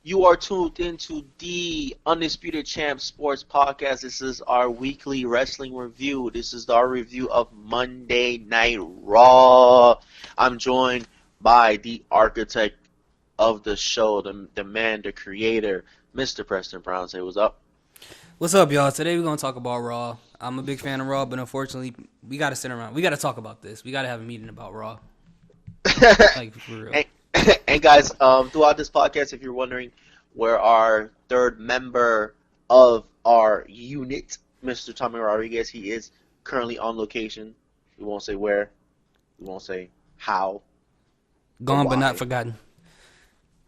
You are tuned into the Undisputed Champ Sports Podcast. This is our weekly wrestling review. This is our review of Monday Night Raw. I'm joined by the architect of the show, the man, the creator, Mr. Preston Brown. Say what's up. What's up, y'all? Today we're gonna talk about Raw. I'm a big fan of Raw, but unfortunately, we gotta sit around. We gotta talk about this. We gotta have a meeting about Raw, like for real. and, and guys, throughout this podcast, if you're wondering where our third member of our unit, Mr. Tommy Rodriguez, he is currently on location. We won't say where. We won't say how. Gone but not Why. forgotten.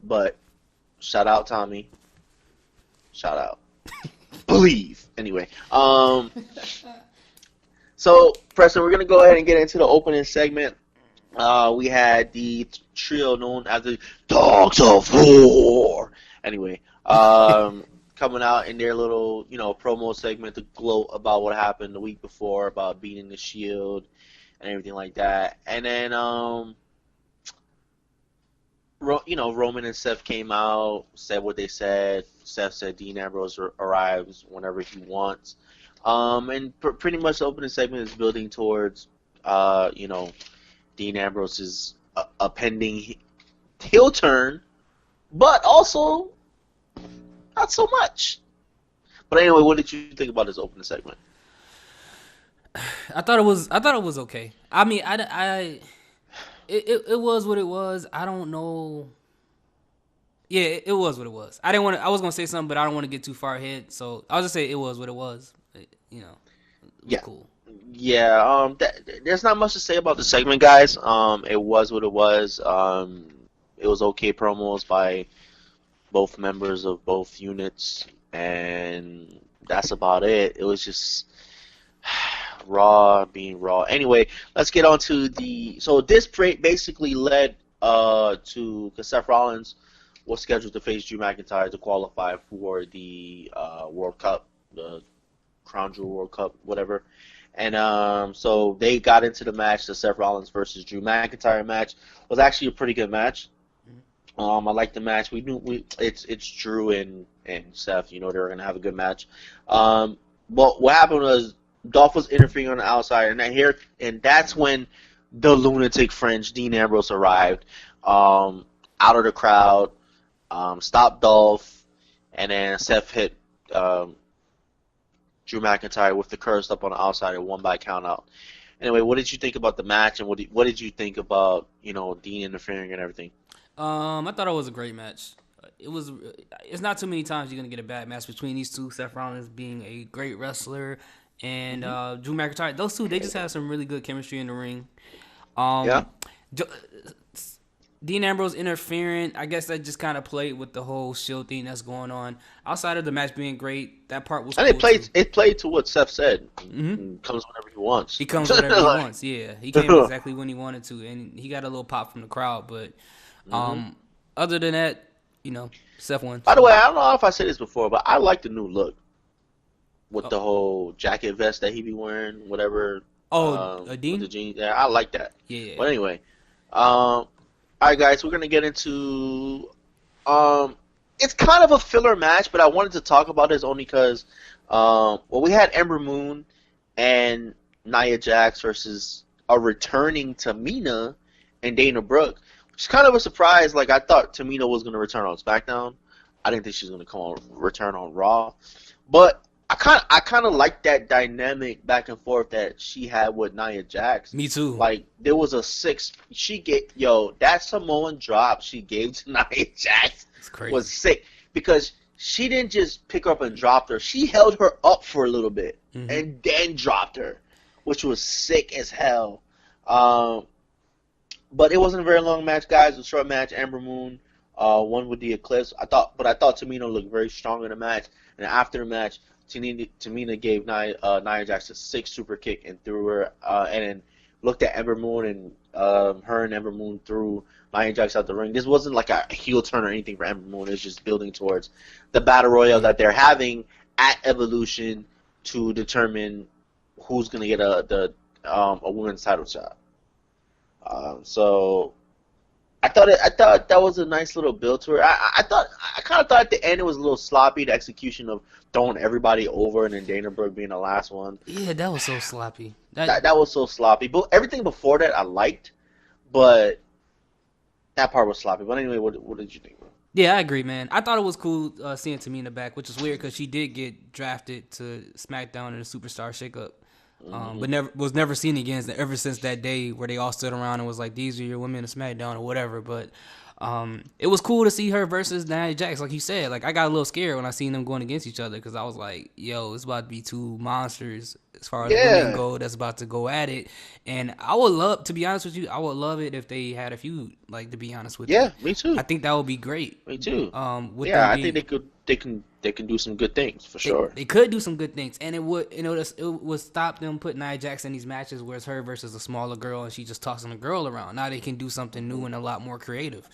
But shout out Tommy. Shout out. Believe. Anyway, so Preston, we're gonna go ahead and get into the opening segment. We had the trio known as the Dogs of War. Anyway, coming out in their little, promo segment to gloat about what happened the week before about beating the Shield and everything like that. And then, Roman and Seth came out, said what they said. Seth said Dean Ambrose arrives whenever he wants. And pretty much the opening segment is building towards, Dean Ambrose's a pending heel turn, but also not so much. But anyway, what did you think about this opening segment? I thought it was okay. I mean, it was what it was. I don't know. Yeah, it was what it was. I was gonna say something, but I don't want to get too far ahead. So I'll just say it was what it was. It was Yeah, cool. yeah. There's not much to say about the segment, guys. It was what it was. It was okay promos by both members of both units, and that's about it. It was just Raw being Raw. Anyway, let's get on to so this basically led to because Seth Rollins was scheduled to face Drew McIntyre to qualify for the World Cup, the Crown Jewel World Cup, whatever. And so they got into the match. The Seth Rollins versus Drew McIntyre match was actually a pretty good match. I like the match. We knew it's Drew and Seth. They were gonna have a good match. But what happened was Dolph was interfering on the outside, and that's when the lunatic French Dean Ambrose arrived, out of the crowd, stopped Dolph, and then Seth hit Drew McIntyre with the curse up on the outside and won by count out. Anyway, what did you think about the match, and what did you think about Dean interfering and everything? I thought it was a great match. It's not too many times you're gonna get a bad match between these two. Seth Rollins being a great wrestler and Drew McIntyre. Those two, they just have some really good chemistry in the ring. Yeah. Um, Dean Ambrose interfering, I guess that just kind of played with the whole Shield thing that's going on. Outside of the match being great, that part was And cool too. it played to what Seth said. hmm He comes whenever he wants. He comes whenever he wants. Yeah, he came exactly when he wanted to, and he got a little pop from the crowd. But hmm other than that, Seth won. By the So, way, I don't know if I said this before, but I like the new look with oh, the whole jacket vest that he be wearing, whatever. With the Dean? jeans. Yeah, I like that. Yeah. But anyway, all right, guys, we're gonna get into. It's kind of a filler match, but I wanted to talk about this only because, we had Ember Moon and Nia Jax versus a returning Tamina and Dana Brooke, which is kind of a surprise. Like I thought Tamina was gonna return on SmackDown. I didn't think she was gonna return on Raw, but I kind of like that dynamic back and forth that she had with Nia Jax. Me too. Like there was a six. That Samoan drop she gave to Nia Jax It's was crazy. sick because she didn't just pick her up and drop her. She held her up for a little bit hmm and then dropped her, which was sick as hell. Um, but it wasn't a very long match, guys. It was a short match. Amber Moon won with the Eclipse. I thought Tamina looked very strong in the match. And after the match, Tamina gave Nia Jax a sick super kick and threw her, and then looked at Ember Moon, and her and Ember Moon threw Nia Jax out the ring. This wasn't like a heel turn or anything for Ember Moon. It's just building towards the battle royale Yeah. that they're having at Evolution to determine who's gonna get a women's title shot. So I thought that was a nice little build to her. I kind of thought at the end it was a little sloppy, the execution of throwing everybody over and then Dana Brooke being the last one. Yeah, that was so sloppy. That was so sloppy. But everything before that I liked, but that part was sloppy. But anyway, what did you think, bro? Yeah, I agree, man. I thought it was cool seeing Tamina back, which is weird because she did get drafted to SmackDown in a Superstar Shakeup, but never seen again ever since that day where they all stood around and was like, "These are your women of SmackDown" or whatever. But it was cool to see her versus Nia Jax, like you said. Like I got a little scared when I seen them going against each other because I was like, "Yo, it's about to be two monsters as far as women Yeah, go that's about to go at it." And I would love, to be honest with you, I would love it if they had a feud. Like to be honest with you, yeah, me too. I think that would be great. Me too. With Yeah, them I think being, they can do some good things for sure. they could do some good things, and it would stop them putting Nia Jax in these matches where it's her versus a smaller girl and she just tossing a girl around. Now they can do something new and a lot more creative.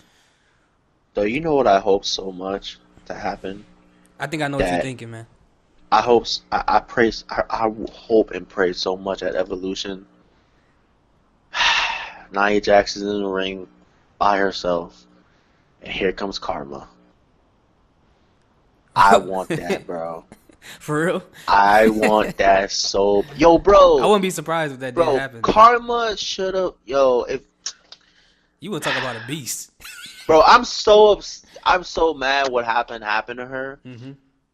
Though you know what I hope so much to happen I think I know what you're that thinking, man. I praise I hope and pray so much at Evolution. Nia Jax is in the ring by herself, and here comes Karma. I want that, bro. For real, I want that so. Yo, I bro, wouldn't be surprised if that did happen. Karma should have. Yo, if You want to talk about a beast? bro, I'm so mad. What happened to her Mm-hmm.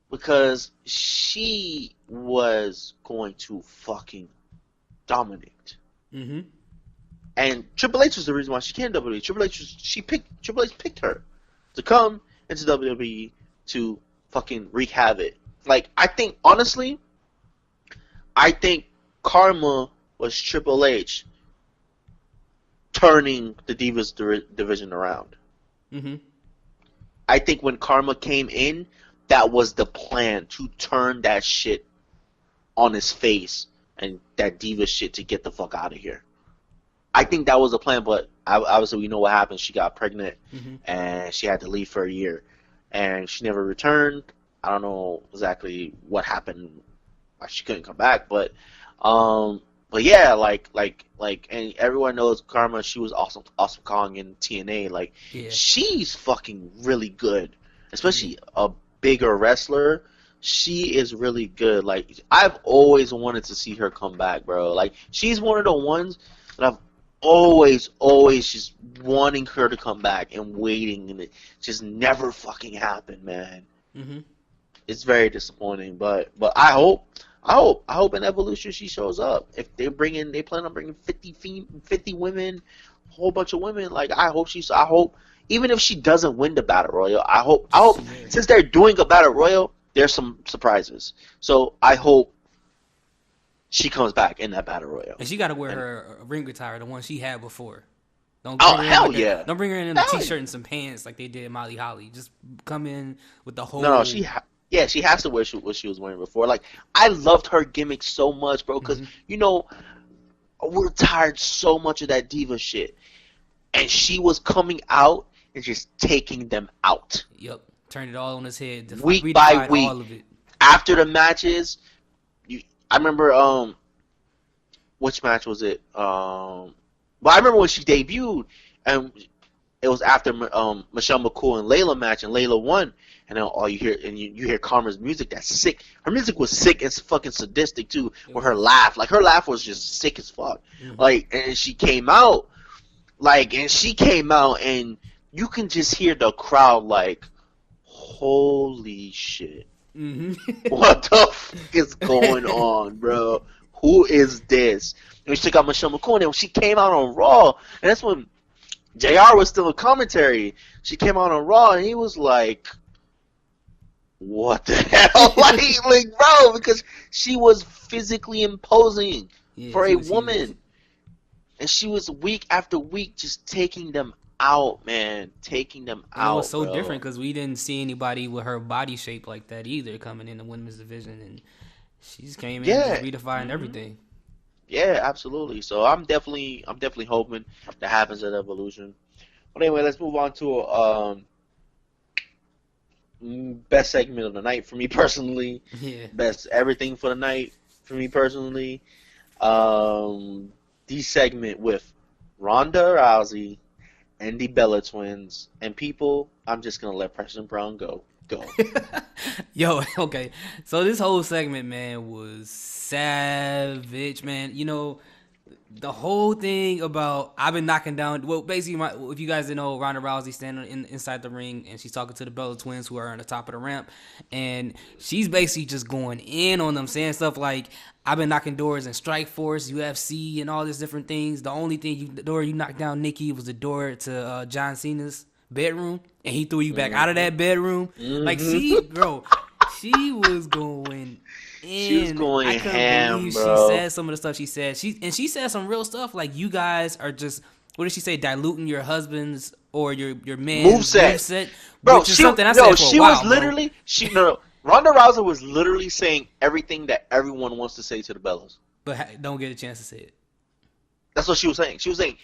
because she was going to fucking dominate. Mm-hmm. And Triple H was the reason why she came to WWE. Triple H picked her to come into WWE to fucking wreak havoc. Like honestly, I think Karma was Triple H turning the Divas division around. Mm-hmm. I think when Karma came in, that was the plan to turn that shit on his face and that Diva shit to get the fuck out of here. I think that was the plan, but obviously we know what happened. She got pregnant and she had to leave for a year, and she never returned. I don't know exactly what happened, why she couldn't come back, but yeah, and everyone knows Karma. She was awesome Kong in TNA. Like Yeah. she's fucking really good, especially a bigger wrestler. She is really good. Like I've always wanted to see her come back, bro. Like she's one of the ones that I've always just wanting her to come back and waiting, and it just never fucking happened, man. Mm-hmm. It's very disappointing, but I hope in Evolution she shows up. If they plan on bringing 50 women, a whole bunch of women. Like I hope even if she doesn't win the battle royal, I hope since they're doing a battle royal, there's some surprises. So I hope she comes back in that battle royal. And she got to wear her ring attire, the one she had before. Don't Hell yeah! Don't bring her in a t-shirt and some pants like they did Molly Holly. Just come in with the whole. No, she has to wear what she was wearing before. Like I loved her gimmick so much, bro. Because we're tired so much of that diva shit, and she was coming out and just taking them out. Yep, turned it all on his head. Week by week, all of it. After the matches, I remember which match was it? Well, I remember when she debuted, and it was after Michelle McCool and Layla match, and Layla won. And then all you hear, and you hear Karma's music. That's sick. Her music was sick and fucking sadistic too. With her laugh, like her laugh was just sick as fuck. Mm-hmm. Like, and she came out, and you can just hear the crowd like, holy shit. Mm-hmm. What the fuck is going on, bro? Who is this? And she took out Michelle McCool, and when she came out on Raw, and that's when JR was still a commentary. She came out on Raw, and he was like, what the hell? like, bro, because she was physically imposing for a woman. Huge. And she was week after week just taking them out, man. Taking them out. It was so bro. different because we didn't see anybody with her body shape like that either coming in the women's division, and she just came in and redefined everything. Yeah, absolutely. So I'm definitely hoping that happens at Evolution. But anyway, let's move on to best segment of the night for me personally. Yeah. Best everything for the night for me personally. The segment with Ronda Rousey and the Bella Twins. And people, I'm just gonna let Preston Brown go. Go. Yo, okay. So this whole segment, man, was savage, man. You know, the whole thing about I've been knocking down. Well, basically, if you guys didn't know, Ronda Rousey standing inside the ring and she's talking to the Bella Twins who are on the top of the ramp, and she's basically just going in on them, saying stuff like, "I've been knocking doors in Strike Force, UFC, and all these different things. The only the door you knocked down, Nikki, was the door to John Cena's bedroom, and he threw you back out of that bedroom." Like, she was going in. She was going I couldn't ham, believe bro. she said some of the stuff she said. She said some real stuff like, you guys are just, what did she say, diluting your husband's or your man's moveset, bro. which is something I said for a while, was literally Ronda Rousey was literally saying everything that everyone wants to say to the Bellas, but don't get a chance to say it. That's what she was saying. She was saying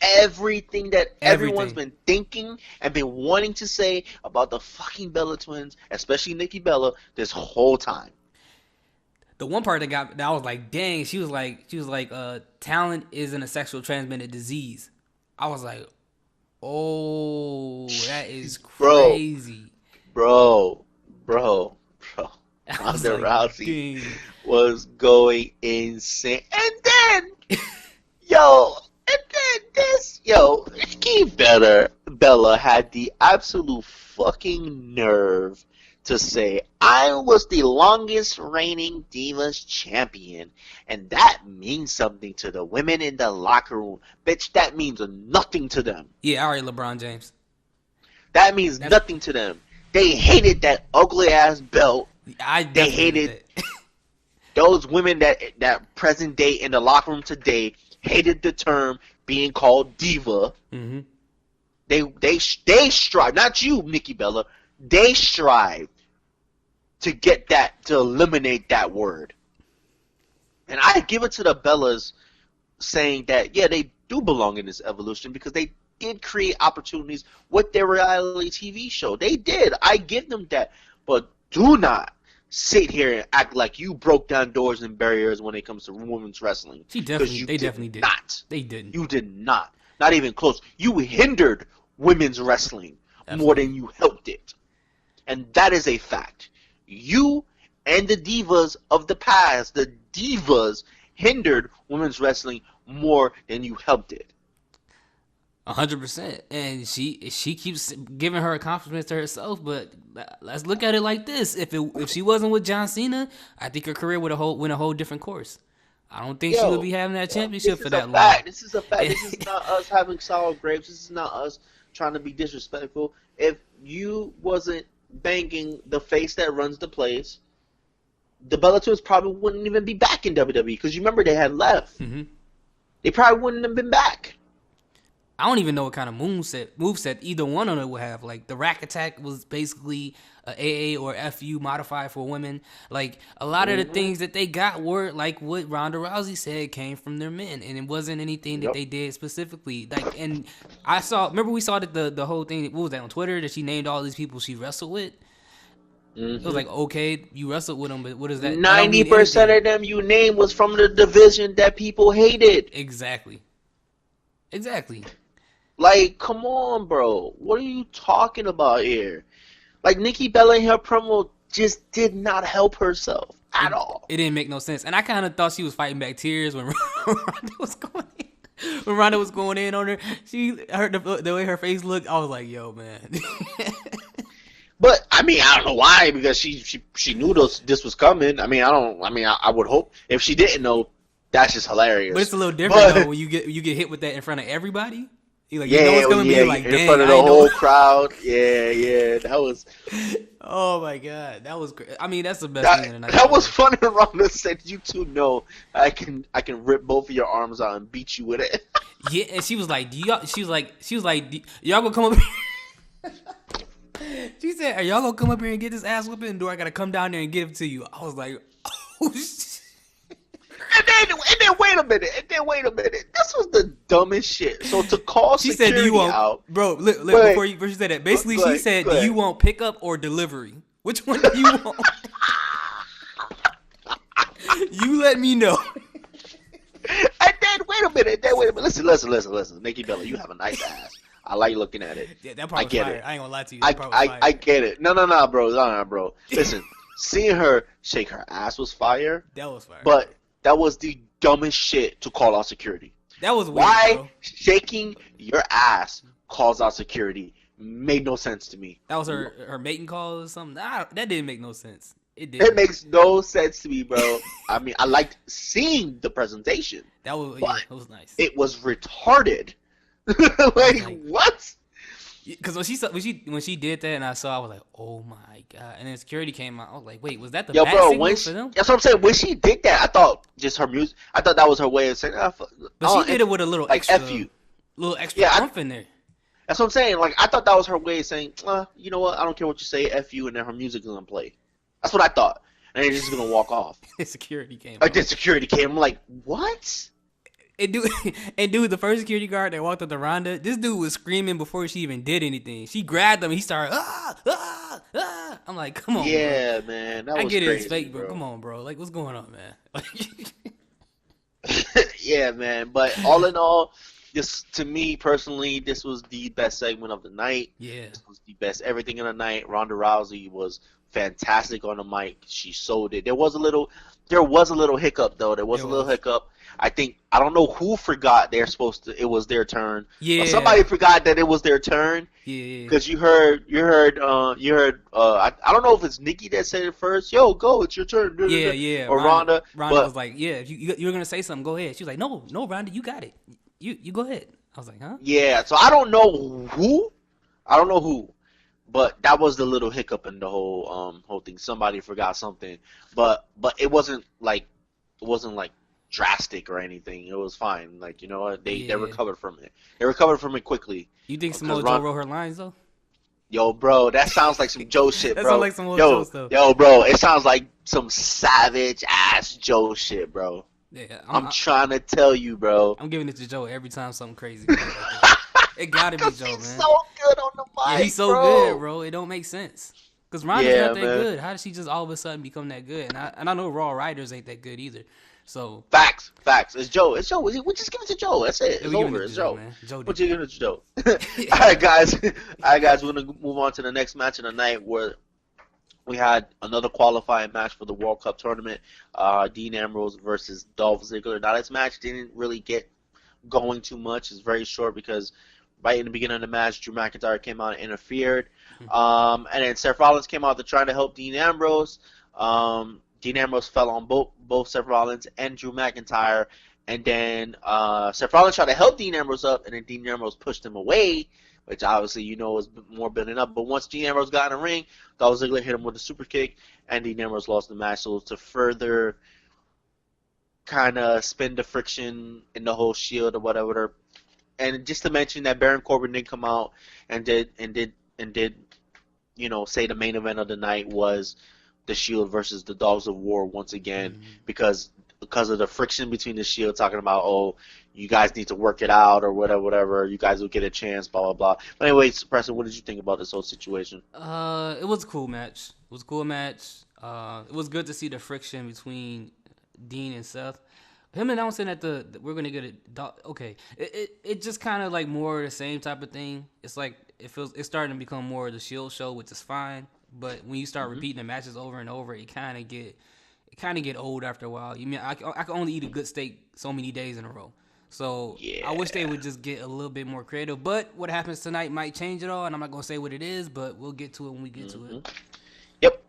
everything that everyone's been thinking and been wanting to say about the fucking Bella Twins, especially Nikki Bella, this whole time. The one part that I was like, dang, she was like, talent isn't a sexual transmitted disease. I was like, oh, that is crazy. Bro. Ronda Rousey was going insane. And then, Nikki Bella had the absolute fucking nerve to say, I was the longest reigning Divas champion, and that means something to the women in the locker room. Bitch, that means nothing to them. Yeah, all right, LeBron James. That means nothing to them. They hated that ugly ass belt. They hated those women that present day in the locker room today hated the term being called diva. Mm-hmm. They strive, not you, Nikki Bella. They strive to get that, to eliminate that word. And I give it to the Bellas saying that, yeah, they do belong in this evolution because they did create opportunities with their reality TV show. They did. I give them that. But do not sit here and act like you broke down doors and barriers when it comes to women's wrestling. They definitely did. Not. They didn't. You did not. Not even close. You hindered women's wrestling more than you helped it. And that is a fact. You and the divas of the past, the divas, hindered women's wrestling more than you helped it. 100%. And she keeps giving her accomplishments to herself, but let's look at it like this. If she wasn't with John Cena, I think her career would have went a whole different course. I don't think she would be having that championship for that long. This is a fact. This is not us having sour grapes. This is not us trying to be disrespectful. If you wasn't banging the face that runs the place, the Bella Twins probably wouldn't even be back in WWE because you remember they had left. Mm-hmm. They probably wouldn't have been back. I don't even know what kind of moveset either one of them would have. Like, the Rack Attack was basically a AA or FU modified for women. Like, a lot of the things that they got were, like what Ronda Rousey said, came from their men. And it wasn't anything that they did specifically. Like, and remember we saw that the whole thing, what was that, on Twitter, that she named all these people she wrestled with? Mm-hmm. It was like, okay, you wrestled with them, but what is that? 90% of them you named was from the division that people hated. Exactly. Like, come on, bro. What are you talking about here? Like, Nikki Bella in her promo just did not help herself at all. It didn't make no sense. And I kind of thought she was fighting back tears when Ronda was going in. When Ronda was going in on her, she heard the way her face looked. I was like, yo, man. But I mean, I don't know why, because she knew this was coming. I would hope if she didn't know, that's just hilarious. But it's a little different though when you get hit with that in front of everybody. You know what's coming. You're like, in front of the whole crowd. Yeah, that was. Oh my god, that was great. I mean, that's the best thing in the night. That was funny. Ronda said, "You two know I can rip both of your arms out and beat you with it." Yeah, and she was like, y'all gonna come up here? She said, "Are y'all gonna come up here and get this ass whipping? Do I gotta come down there and give it to you?" I was like, "Oh shit." And then wait a minute. This was the dumbest shit. So to call she security said, "Do you want, out, bro?" Look, before she said that, basically she said, "Do you want pickup or delivery? Which one do you want?" You let me know. And then wait a minute. Listen. Nikki Bella, you have a nice ass. I like looking at it. Yeah, that part I was get fire. it. I ain't gonna lie to you. That part was I fire. get it. No, bro. No, bro. Listen, seeing her shake her ass was fire, That was fire. but that was the dumbest shit to call out security. That was weird, Why bro. shaking your ass calls out security made no sense to me. That was her mating call or something. That didn't make no sense. It It didn't. makes no sense to me, bro. I mean, I liked seeing the presentation, That was yeah, but it was nice. it was retarded. Like, like, what? Because when she did that and I saw, I was like, oh my god. And then security came out. I was like, wait, was that the Yo, bat bro, signal for them? that's what I'm saying. When she did that, I thought just her music. I thought that was her way of saying, But she did it with a little like extra, F you. yeah, oomph in there. That's what I'm saying. Like, I thought that was her way of saying, you know what? I don't care what you say, F you, and then her music is gonna play. That's what I thought, and then she's just gonna walk off. Security came. Like, then security came. I'm like, what? And dude, the first security guard that walked up to Ronda, this dude was screaming before she even did anything. She grabbed him. And he started, I'm like, come on, Yeah, bro. man, that I was get crazy, it's fake, bro. Come on, bro. Like, what's going on, man? Yeah, man. But all in all, this to me personally, this was the best segment of the night. Yeah. This was the best everything in the night. Ronda Rousey was fantastic on the mic. She sold it. There was a little hiccup though. There was a little hiccup. I don't know who forgot it was their turn. Yeah. Somebody forgot that it was their turn. Yeah. Because you heard I don't know if it's Nikki that said it first. Yo, go, it's your turn. Yeah. Or Ronda. Ronda was like, yeah, if you're gonna say something, go ahead. She was like, no, Ronda, you got it. You go ahead. I was like, huh? Yeah. So I don't know who. But that was the little hiccup in the whole thing. Somebody forgot something, but it wasn't like drastic or anything. It was fine. Like, you know what, they recovered from it. They recovered from it quickly. You think Samoa Joe wrote her lines though? Yo, bro, that sounds like some Joe shit, bro. That sounds like some Joe stuff. Yo, bro, it sounds like some savage ass Joe shit, bro. Yeah, I'm trying to tell you, bro. I'm giving it to Joe every time something crazy goes like that. It gotta be Joe, man. He's so good on the mic, yeah, he's so good, bro. It don't make sense. Because Ronda's not that good. How did she just all of a sudden become that good? And I know Raw writers ain't that good either. So facts. It's Joe. We just give it to Joe. That's it. It's over. It's Joe. Joe What you giving it to Joe? All right, guys. We're gonna move on to the next match of the night, where we had another qualifying match for the World Cup tournament. Dean Ambrose versus Dolph Ziggler. Now, this match didn't really get going too much. It's very short because right in the beginning of the match, Drew McIntyre came out and interfered. And then Seth Rollins came out to try to help Dean Ambrose. Dean Ambrose fell on both Seth Rollins and Drew McIntyre. And then Seth Rollins tried to help Dean Ambrose up, and then Dean Ambrose pushed him away, which obviously you know was more building up. But once Dean Ambrose got in the ring, Dolph Ziggler hit him with a super kick, and Dean Ambrose lost the match. So to further kind of spin the friction in the whole Shield or whatever, and just to mention that Baron Corbin did come out and did say the main event of the night was the Shield versus the Dogs of War once again, because of the friction between the Shield, talking about, oh, you guys need to work it out or whatever, you guys will get a chance, blah blah blah. But anyways, Preston, what did you think about this whole situation? It was a cool match. It was good to see the friction between Dean and Seth. Him announcing that we're gonna get a okay, it just kind of like more of the same type of thing. It's like it's starting to become more of the Shield show, which is fine. But when you start repeating the matches over and over, it kind of get old after a while. You mean I can only eat a good steak so many days in a row. So I wish they would just get a little bit more creative. But what happens tonight might change it all, and I'm not gonna say what it is, but we'll get to it when we get to it. Yep.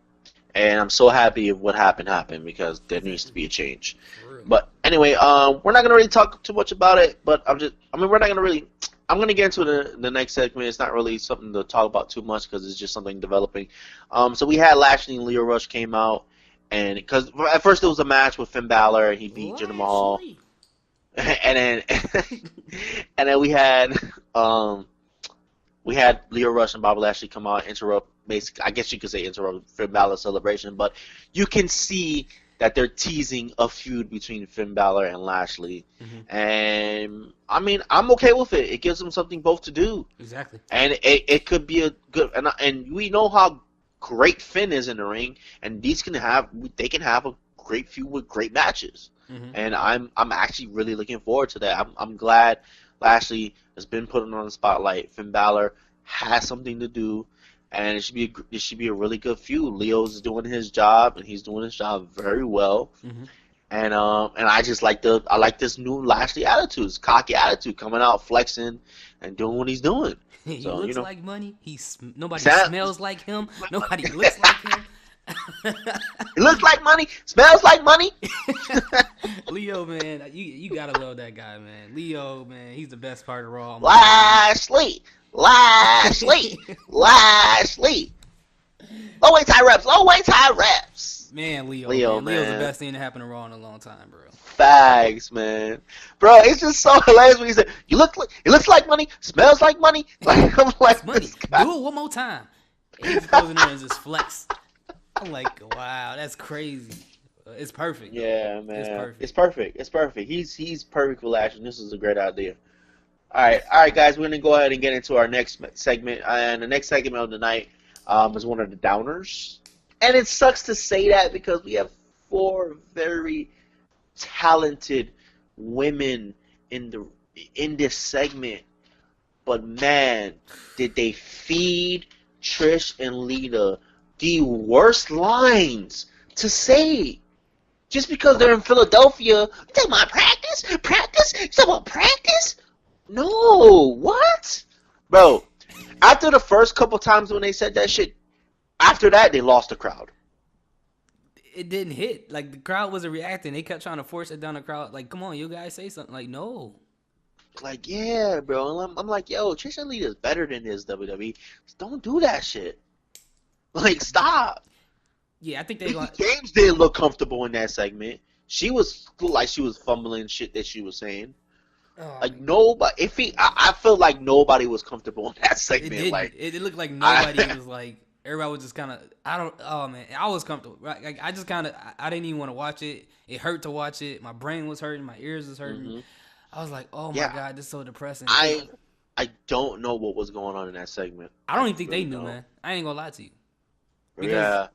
And I'm so happy of what happened because there needs to be a change. But anyway, we're not gonna really talk too much about it. But we're not gonna really. I'm gonna get into the next segment. It's not really something to talk about too much because it's just something developing. So we had Lashley and Leo Rush came out, and because at first it was a match with Finn Balor and he beat Jinder Mahal, and then we had Leo Rush and Bobby Lashley come out and interrupt. Basically, I guess you could say interrupt Finn Balor's celebration, but you can see that they're teasing a feud between Finn Balor and Lashley. And I mean, I'm okay with it. It gives them something both to do. Exactly. And it could be a good, and we know how great Finn is in the ring, and they can have a great feud with great matches. And I'm actually really looking forward to that. I'm glad Lashley has been put on the spotlight. Finn Balor has something to do, and it should be a really good feud. Leo's doing his job, and he's doing his job very well. Mm-hmm. And I just like I like this new Lashley attitude, this cocky attitude, coming out flexing and doing what he's doing. He So looks like money. Nobody Sound- smells like him. Nobody looks like him. it looks like money, smells like money. Leo, man, you gotta love that guy, man. Leo, man, he's the best part of Raw. Lashley, Lashley, Lashley. Low weight tie reps, low weight tie reps. Man, Leo, man. Leo's the best thing to happen to Raw in a long time, bro. Fags, man. Bro, it's just so hilarious when he said, it looks like money, smells like money. Like, I'm like, It's money. this guy. Do it one more time. And he just goes in there and just flex. I'm like, wow, that's crazy. It's perfect. Yeah, man. It's perfect. It's perfect. He's perfect for Lashley. This is a great idea. All right, guys. We're gonna go ahead and get into our next segment, and the next segment of the night is one of the downers. And it sucks to say that because we have 4 very talented women in this segment, but man, did they feed Trish and Lita the worst lines to say. Just because they're in Philadelphia, you talking about practice? Practice? You talking about practice? No, what? Bro, after the first couple times when they said that shit, after that, they lost the crowd. It didn't hit. Like, the crowd wasn't reacting. They kept trying to force it down the crowd. Like, come on, you guys say something. Like, no. Like, yeah, bro. And I'm like, yo, Trish and Lita is better than this, WWE. Just don't do that shit. Like, stop. Yeah, I think they Mickey James didn't look comfortable in that segment. She was like she was fumbling shit that she was saying. Like nobody, I felt like nobody was comfortable in that segment. It looked like nobody was like. Everybody was just kind of. Oh man, I was comfortable. Right? Like, I just kind of. I didn't even want to watch it. It hurt to watch it. My brain was hurting. My ears was hurting. Mm-hmm. I was like, oh my god, this is so depressing. I don't know what was going on in that segment. I don't even think they knew, man. I ain't gonna lie to you.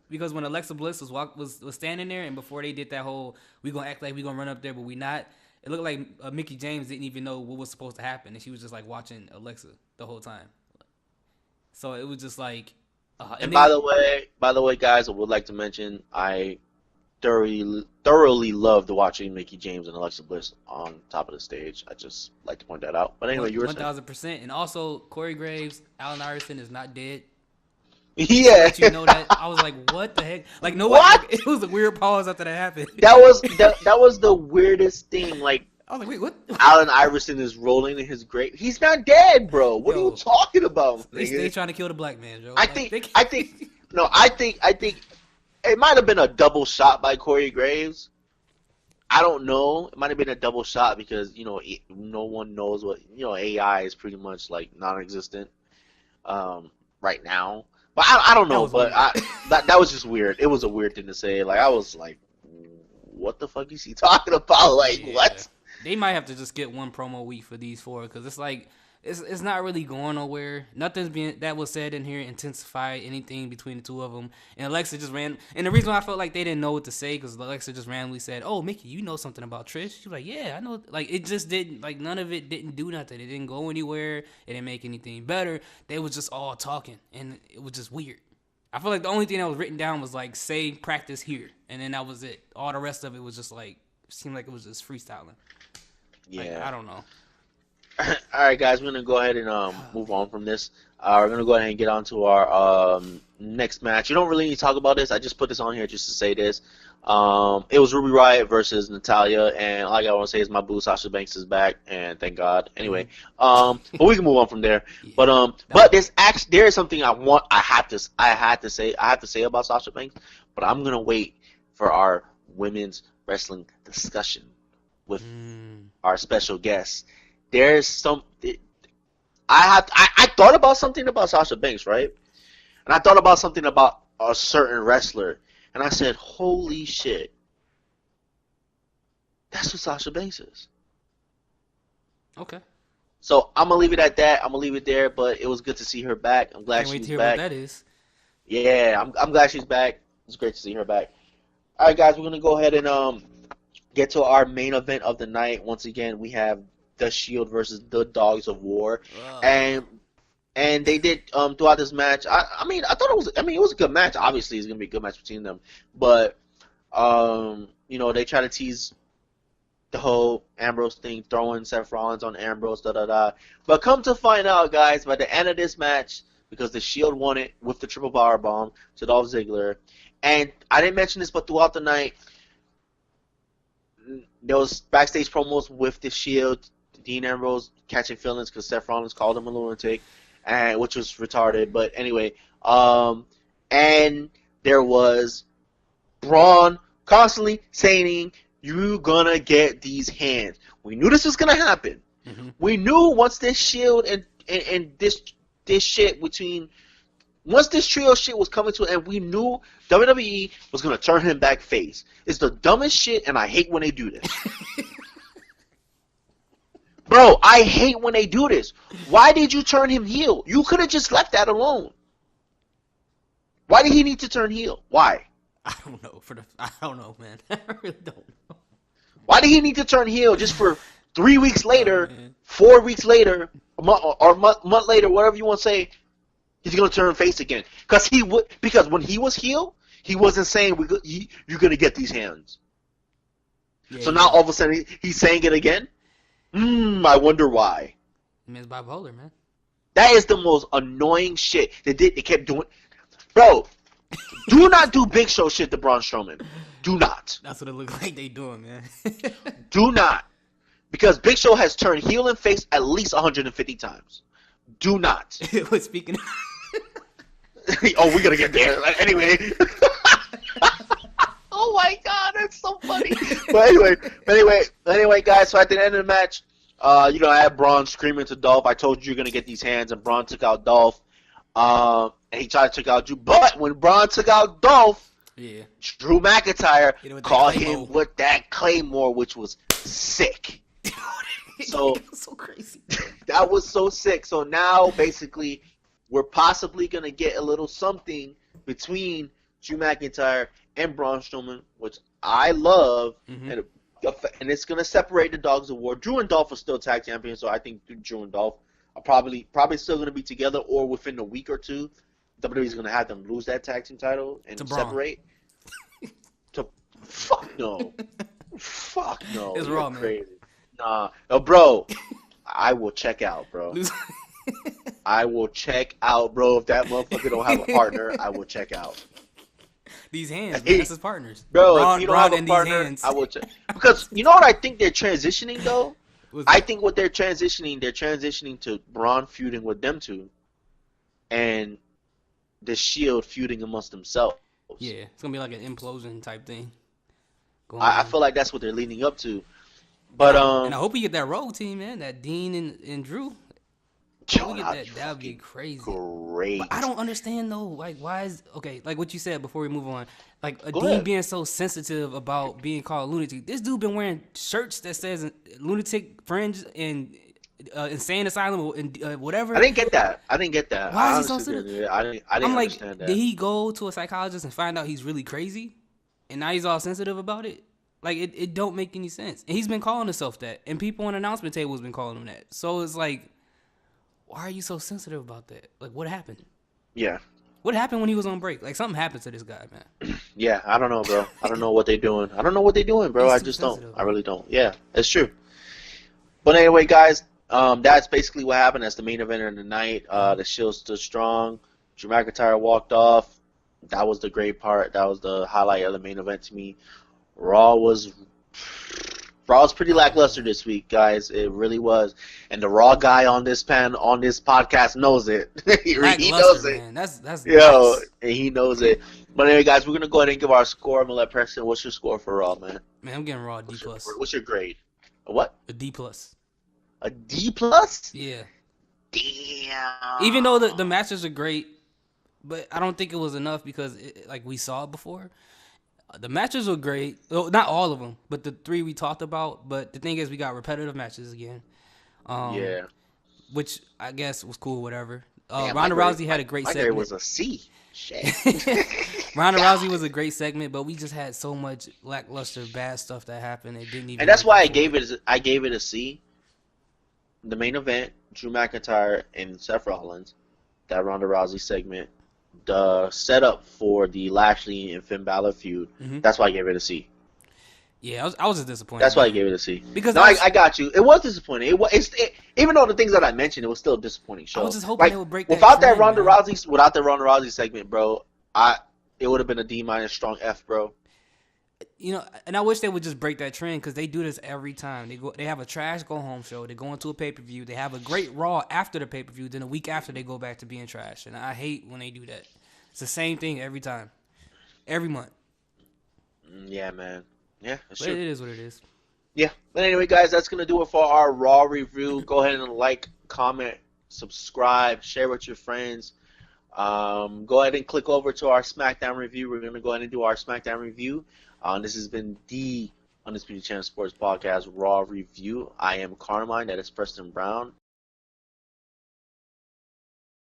Because when Alexa Bliss was standing there, and before they did that whole we gonna act like we gonna run up there but we not, it looked like Mickey James didn't even know what was supposed to happen, and she was just like watching Alexa the whole time. So it was just like. And by the way, guys, I would like to mention I thoroughly loved watching Mickey James and Alexa Bliss on top of the stage. I just like to point that out. But anyway, you were saying 1000%, and also Corey Graves, Allen Iverson is not dead. Yeah, you know that. I was like, what the heck? Like nobody. Like, it was a weird pause after that happened. That was the weirdest thing. Like I was like, wait, what? Allen Iverson is rolling in his grave. He's not dead, bro. What are you talking about? They trying to kill the black man, Joe. I think it might have been a double shot by Corey Graves. I don't know. It might have been a double shot because no one knows what AI is pretty much like non-existent right now. But I don't know. But that was just weird. It was a weird thing to say. Like I was like, what the fuck is he talking about? Like what? They might have to just get one promo week for these 4 because it's like it's not really going nowhere. Nothing's that was said in here intensified anything between the two of them. And Alexa just ran. And the reason why I felt like they didn't know what to say because Alexa just randomly said, "Oh, Mickey, you know something about Trish?" She was like, "Yeah, I know." Like it just didn't. Like none of it didn't do nothing. It didn't go anywhere. It didn't make anything better. They was just all talking, and it was just weird. I feel like the only thing that was written down was like say practice here, and then that was it. All the rest of it was just like seemed like it was just freestyling. Yeah, like, I don't know. All right, guys, we're gonna go ahead and move on from this. We're gonna go ahead and get on to our next match. You don't really need to talk about this. I just put this on here just to say this. It was Ruby Riott versus Natalya, and all I want to say is my boo Sasha Banks is back, and thank God. Anyway, but we can move on from there. Yeah. But there is something I have to say about Sasha Banks, but I'm gonna wait for our women's wrestling discussion with our special guest. There's I thought about something about Sasha Banks, right? And I thought about something about a certain wrestler, and I said, holy shit, that's what Sasha Banks is. Okay. So I'm gonna leave it at that. I'm gonna leave it there. But it was good to see her back. I'm glad she's back. Can't wait to hear what that is. Yeah, I'm glad she's back. It's great to see her back. All right, guys, we're gonna go ahead and get to our main event of the night. Once again, we have the Shield versus the Dogs of War, Uh, and they did throughout this match. I mean, I thought it was. I mean, it was a good match. Obviously, it's gonna be a good match between them, but they try to tease the whole Ambrose thing, throwing Seth Rollins on Ambrose, da da da. But come to find out, guys, by the end of this match, because the Shield won it with the triple power bomb to Dolph Ziggler, and I didn't mention this, but throughout the night, there was backstage promos with the Shield, Dean Ambrose catching feelings because Seth Rollins called him a lunatic, and which was retarded. But anyway, and there was Braun constantly saying, "You gonna get these hands." We knew this was gonna happen. mm-hmm. We knew once this Shield and this shit between. Once this trio shit was coming to an end, we knew WWE was going to turn him back face. It's the dumbest shit, and I hate when they do this. Bro, I hate when they do this. Why did you turn him heel? You could have just left that alone. Why did he need to turn heel? Why? I don't know. I don't know, man. I really don't know. Why did he need to turn heel just for 3 weeks later, 4 weeks later, a month later, whatever you want to say, he's gonna turn face again? Because when he was heel, he wasn't saying you're gonna get these hands. Yeah, so now all of a sudden he's saying it again. I wonder why. Man's bipolar, man. That is the most annoying shit. They kept doing. Bro, do not do Big Show shit to Braun Strowman. Do not. That's what it looks like they doing, man. Do not. Because Big Show has turned heel and face at least 150 times. Do not. Speaking of... Oh, we gotta get there. Anyway. Oh my god, that's so funny. But anyway, guys, so at the end of the match, I had Braun screaming to Dolph, "I told you you're gonna get these hands," and Braun took out Dolph. And he tried to take out Drew. But when Braun took out Dolph, Drew McIntyre caught him with that Claymore, which was sick. So that was so crazy. That was so sick. So now, basically, we're possibly going to get a little something between Drew McIntyre and Braun Strowman, which I love, and it's going to separate the Dogs of War. Drew and Dolph are still tag champions, so I think Drew and Dolph are probably still going to be together, or within a week or two, WWE is going to have them lose that tag team title and separate. Fuck no. Fuck no. It's wrong, crazy. Man. Nah. No, bro, I will check out, bro. I will check out, bro. If that motherfucker don't have a partner, I will check out. These hands, man, that's his partners. Bro, if you don't have a partner, I will check. Because you know what I think they're transitioning, though? I think what they're transitioning to Braun feuding with them two, and the Shield feuding amongst themselves. Yeah, it's going to be like an implosion type thing. I feel like that's what they're leaning up to. But and I hope you get that road team, man. That Dean and Drew. That would be crazy. Great. But I don't understand though. Like, why is like what you said before we move on? Like Dean being so sensitive about being called lunatic. This dude been wearing shirts that says lunatic fringe and insane asylum and whatever. I didn't get that. Why is he so sensitive? I didn't understand that. Did he go to a psychologist and find out he's really crazy, and now he's all sensitive about it? Like, it don't make any sense. And he's been calling himself that. And people on the announcement table has been calling him that. So it's like, why are you so sensitive about that? Like, what happened? Yeah. What happened when he was on break? Like, something happened to this guy, man. Yeah, I don't know, bro. I don't know what they're doing. Bro. I just don't. I really don't. Yeah, it's true. But anyway, guys, that's basically what happened. That's the main event of the night. The Shield stood strong. Drew McIntyre walked off. That was the great part. That was the highlight of the main event to me. Raw was pretty lackluster this week, guys. It really was, and the Raw guy on this podcast knows it. he knows it. Man. That's nice. He knows it. But anyway, guys, we're gonna go ahead and give our score. I'm gonna let Preston. What's your score for Raw, man? Man, I'm getting Raw D+. What's your grade? A what? A D+. A D+? Yeah. Damn. Even though the matches are great, but I don't think it was enough because we saw it before. The matches were great. Well, not all of them, but the three we talked about. But the thing is, we got repetitive matches again. Yeah. Which I guess was cool, whatever. Ronda Rousey had a great segment. My grade was a C. Shit. Ronda Rousey was a great segment, but we just had so much lackluster bad stuff that happened. It didn't even. And that's why I gave it a C. the main event, Drew McIntyre and Seth Rollins, that Ronda Rousey segment, the setup for the Lashley and Finn Balor feud. Hmm. That's why I gave it a C. Yeah, I was just disappointed, That's why I man. gave it a C. Because No, I got you. It was disappointing. Even though the things that I mentioned, it was still a disappointing I was show. just hoping they Like would break that without trend, man. Without that Ronda Rousey segment, bro, it would have been a D minus strong F, bro. And I wish they would just break that trend because they do this every time. They have a trash go home show. They go into a pay per view. They have a great Raw after the pay per view. Then a week after, they go back to being trash. And I hate when they do that. It's the same thing every time, every month. Yeah, man. Yeah, that's But true. it is what it is. Yeah. But anyway, guys, that's gonna do it for our Raw review. Go ahead and like, comment, subscribe, share with your friends. Go ahead and click over to our SmackDown review. We're gonna go ahead and do our SmackDown review. This has been the Undisputed Champion Sports Podcast Raw review. I am Carmine. That is Preston Brown.